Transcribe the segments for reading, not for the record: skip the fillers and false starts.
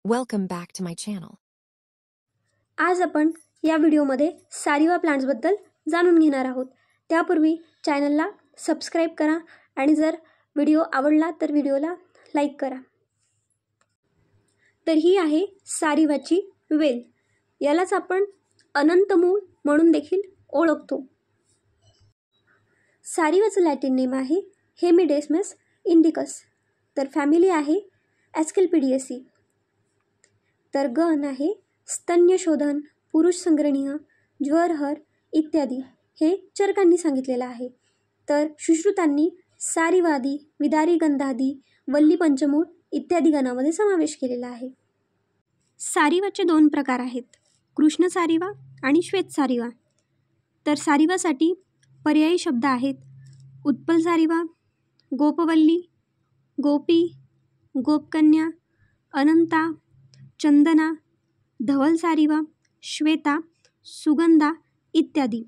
Welcome back to my channel. आज आपण या व्हिडिओमध्ये सारिवा प्लांट्सबद्दल जाणून घेणार आहोत. त्यापूर्वी चॅनलला सबस्क्राइब करा आणि जर व्हिडिओ आवडला तर व्हिडिओला लाईक करा. तर ही आहे सारिवाची वेल. यालाच आपण अनंत मूळ म्हणून देखील ओळखतो. सारिवाचं लॅटिन नेम आहे हेमिडेस्मस इंडिकस. तर फॅमिली आहे ॲस्केल्पिडिएसी. तर गण आहे स्तन्यशोधन, पुरुष संग्रहणीय, ज्वरहर इत्यादी. हे चरकांनी सांगितलेलं आहे. तर सुश्रुतांनी सारिवादी, विदारी गंधादी, वल्ली पंचमूळ इत्यादी गणामध्ये समावेश केलेला आहे. सारिवाचे 2 प्रकार आहेत, कृष्ण सारिवा आणि श्वेत सारिवा. तर सारिवासाठी पर्यायी शब्द आहेत उत्पल सारिवा, गोपवल्ली, गोपी, गोपकन्या, अनंता, चंदना, धवल सारिवा, श्वेता, सुगंधा इत्यादी.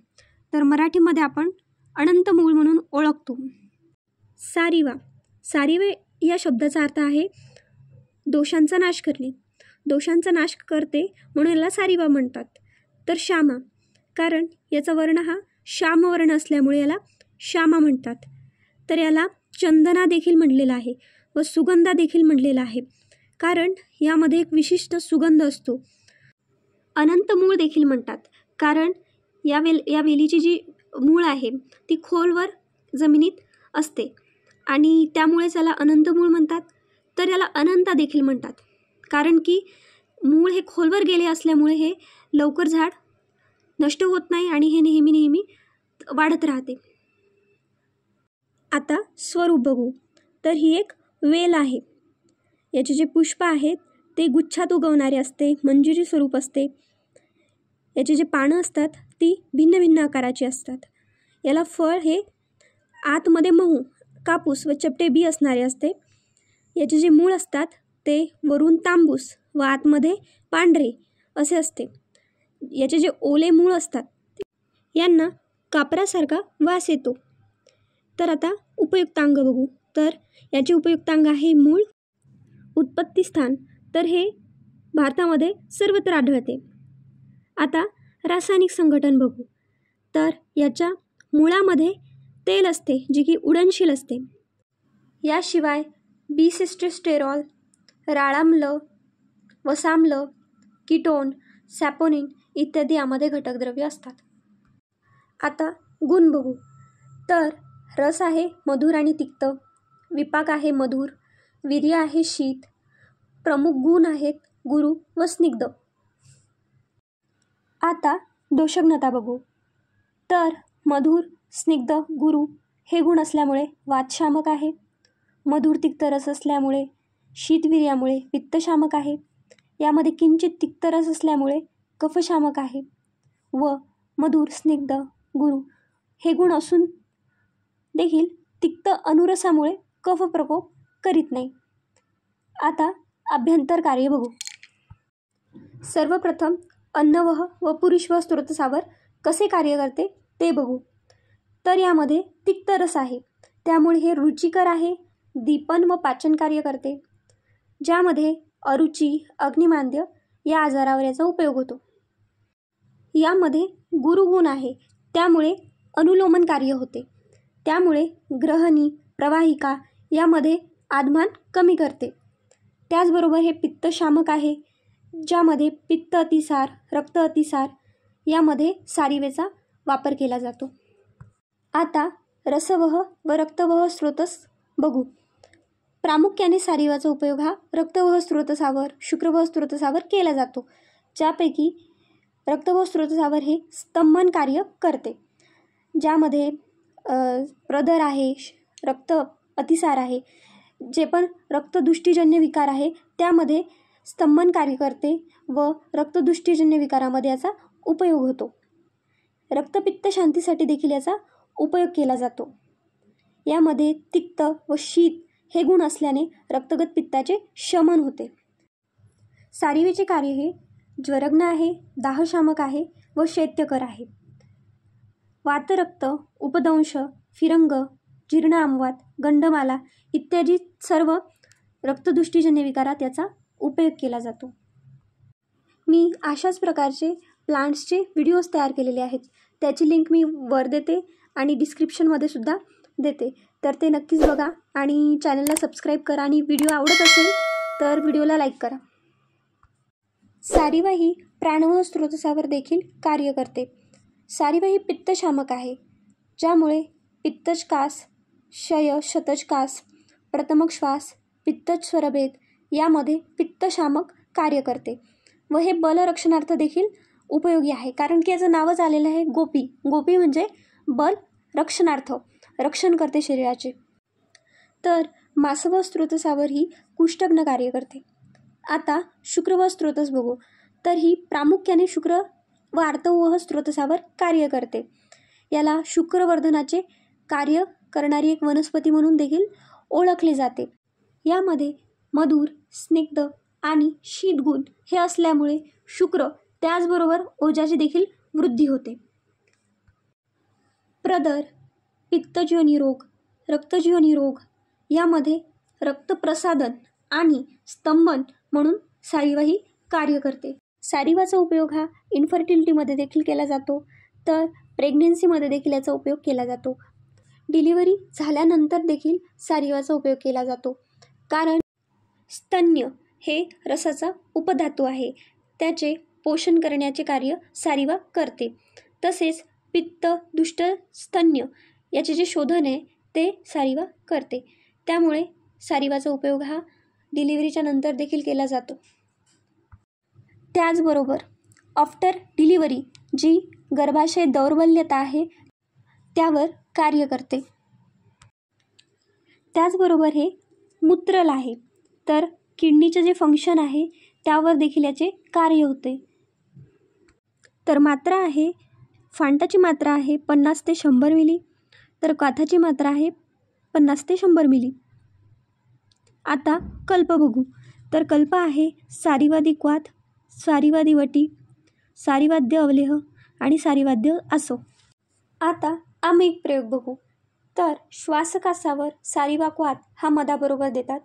तर मराठीमध्ये आपण अनंत मूळ म्हणून ओळखतो. सारिवा. सारिवा या शब्दाचा अर्थ आहे दोषांचा नाश करणे. दोषांचा नाश करते म्हणून याला सारिवा म्हणतात. तर श्यामा, कारण याचा वर्ण हा श्यामवर्ण असल्यामुळे याला श्यामा म्हणतात. तर याला चंदना देखील म्हणलेला आहे व सुगंधा देखील म्हणलेला आहे, कारण यामध्ये एक विशिष्ट सुगंध असतो. अनंत मूळ देखील म्हणतात, कारण या वेलीची जी मूळ आहे ती खोलवर जमिनीत असते आणि त्यामुळेच याला अनंत मूळ म्हणतात. तर याला अनंता देखील म्हणतात, कारण की मूळ हे खोलवर गेले असल्यामुळे हे लवकर झाड नष्ट होत नाही आणि हे नेहमी वाढत राहते. आता स्वरूप बघू. तर ही एक वेल आहे. याचे जे पुष्प आहेत ते गुच्छात उगवणारे असते, मंजिरी स्वरूप असते. याचे जे पानं असतात ती भिन्न भिन्न आकाराची असतात. याला फळ हे आतमध्ये महू, कापूस व चपटे बी असणारे असते. याचे जे मूळ असतात ते वरून तांबूस व आतमध्ये पांढरे असे असते. याचे जे ओले मूळ असतात यांना कापरासारखा वास येतो. तर आता उपयुक्तांग बघू. तर याचे उपयुक्तांग आहे मूळ, उत्पत्ती स्थान. तर हे भारतामध्ये सर्वत्र आढळते. आता रासायनिक संघटन बघू. तर याच्या मुळामध्ये तेल असते जे की उडनशील असते. याशिवाय बिसिस्टेरॉल, राळाम्ल, वसाम्ल, कीटोन, सॅपोनिन इत्यादी यामध्ये घटकद्रव्य असतात. आता गुण बघू. तर रस आहे मधुर आणि तिक्त, विपाक आहे मधुर, वीर्य आहे शीत, प्रमुख गुण आहेत गुरु व स्निग्ध. आता दोषघ्नता बघू. तर मधुर, स्निग्ध, गुरु हे गुण असल्यामुळे वातशामक आहे. मधुर तिक्त रस असल्यामुळे, शीतवीर्यामुळे पित्तशामक आहे. यामध्ये किंचित तिक्त रस असल्यामुळे कफशामक आहे. व मधुर, स्निग्ध, गुरु हे गुण असून देखील तिक्त अनुरसामुळे कफ प्रकोप करीत नाही. आता अभ्यंतर कार्य बघू. सर्वप्रथम अन्नवह व पुरुषवह स्त्रोतसावर कसे कार्य करते ते बघू. तर यामध्ये तिक्त रस आहे, त्यामुळे हे रुचिकर आहे, दीपन व पाचन कार्य करते. ज्यामध्ये अरुची, अग्निमांद्य या आजारावर याचा उपयोग होतो. यामध्ये गुरुगुण आहे, त्यामुळे अनुलोमन कार्य होते. त्यामुळे ग्रहणी, प्रवाहिका यामध्ये आधमान कमी करते. त्याचबरोबर हे पित्तशामक आहे, ज्यामध्ये पित्त अतिसार, रक्त अतिसार यामध्ये सारिवेचा वापर केला जातो. आता रसवह व रक्तवह स्रोतस बघू. प्रामुख्याने सारिवाचा उपयोग हा रक्तवह स्रोतसावर, शुक्रवह स्रोतसावर केला जातो. ज्यापैकी रक्तवह स्रोतसावर हे स्तंभन कार्य करते. ज्यामध्ये प्रदर आहे, रक्त अतिसार आहे, जे पण रक्तदुष्टीजन्य विकार आहे त्यामध्ये स्तंभन कार्य करते व रक्तदुष्टीजन्य विकारामध्ये याचा उपयोग होतो. रक्तपित्त शांतीसाठी देखील याचा उपयोग केला जातो. यामध्ये तिक्त व शीत हे गुण असल्याने रक्तगत पित्ताचे शमन होते. सारिवेचे कार्य हे ज्वरग्न आहे, दाहशामक आहे व शैत्यकर आहे. वातरक्त, उपदंश, फिरंग, जीर्ण आमवात, गंडमाला इत्यादी सर्व रक्तदुष्टीजन्य विकारात याचा उपयोग केला जातो. मी अशाच प्रकारचे प्लांट्सचे व्हिडिओज तयार केलेले आहेत. त्याची लिंक मी वर देते आणि डिस्क्रिप्शनमध्ये सुद्धा देते. तर ते नक्कीच बघा आणि चॅनलला सबस्क्राईब करा आणि व्हिडिओ आवडत असेल तर व्हिडिओला लाईक करा. सारिवा ही प्राणवायू स्रोतसावर देखील कार्य करते. सारिवा ही पित्तशामक आहे, ज्यामुळे पित्तज कास, क्षय, शतज कास, प्रथमक श्वास, पित्तज स्वरभेद यामध्ये पित्तशामक कार्य करते व हे बलरक्षणार्थ देखील उपयोगी आहे. कारण की याचं नावच आलेलं आहे गोपी. गोपी म्हणजे बल रक्षणार्थ, रक्षण करते शरीराचे. तर मासव स्रोतसावर ही कुष्ठग्न कार्य करते. आता शुक्रव स्रोतस बघू. तर ही प्रामुख्याने शुक्र व आर्तवह स्रोतसावर कार्य करते. याला शुक्रवर्धनाचे कार्य करणारी एक वनस्पती म्हणून देखील ओळखले जाते. यामध्ये मधुर, स्निग्ध आणि शीत गुण हे असल्यामुळे शुक्र त्याचबरोबर ओजाची देखील वृद्धी होते. प्रदर, पित्तज्योनी रोग, रक्तज्योनी रोग यामध्ये रक्तप्रसादन आणि स्तंभन म्हणून सारिवा ही कार्य करते. सारिवाचा उपयोग हा इन्फर्टिलिटीमध्ये देखील केला जातो. तर प्रेग्नेन्सीमध्ये देखील याचा उपयोग केला जातो. डिलिव्हरी झाल्यानंतर देखील सारिवाचा उपयोग केला जातो. कारण स्तन्य हे रसाचा उपधातू आहे, त्याचे पोषण करण्याचे कार्य सारिवा करते. तसेच पित्त दुष्ट स्तन्य याचे जे शोधन आहे ते सारिवा करते. त्यामुळे सारिवाचा उपयोग हा डिलिव्हरीच्या नंतर देखील केला जातो. त्याचबरोबर आफ्टर डिलिव्हरी जी गर्भाशय दौर्बल्यता आहे त्यावर कार्य करते. त्याचबरोबर हे मूत्रल आहे, तर किडनीचे जे फंक्शन आहे त्यावर देखील याचे कार्य होते. तर मात्रा आहे, फांटाची मात्रा आहे 50 ते 100 मिली, तर काथाची मात्रा आहे 50 ते 100 मिली. आता कल्प बघू. तर कल्प आहे सारिवादी क्वाथ, सारिवादी वटी, सारिवाद्य अवलेह आणि सारिवाद्य आसो. आता आम्ही एक प्रयोग बघू. तर श्वासकासावर सारिवा क्वाथ हा मधाबरोबर देतात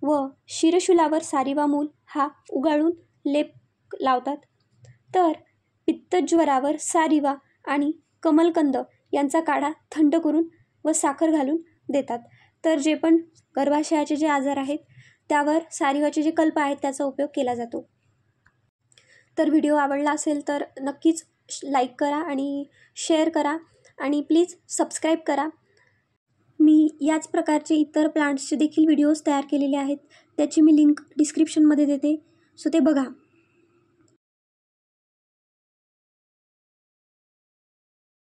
व शिरशूलावर सारिवा मूल हा उगाळून लेप लावतात. तर पित्तज्वरावर सारिवा आणि कमलकंद यांचा काढा थंड करून व साखर घालून देतात. तर जे पण गर्भाशयाचे जे आजार आहेत त्यावर सारिवाचे जे कल्प आहेत त्याचा उपयोग केला जातो. तर व्हिडिओ आवडला असेल तर नक्कीच लाईक करा आणि शेअर करा आणि प्लीज सबस्क्राईब करा. मी याच प्रकारचे इतर प्लांट्सचे देखील व्हिडिओज तयार केलेले आहेत, त्याची मी लिंक डिस्क्रिप्शनमध्ये देते, सो ते बघा.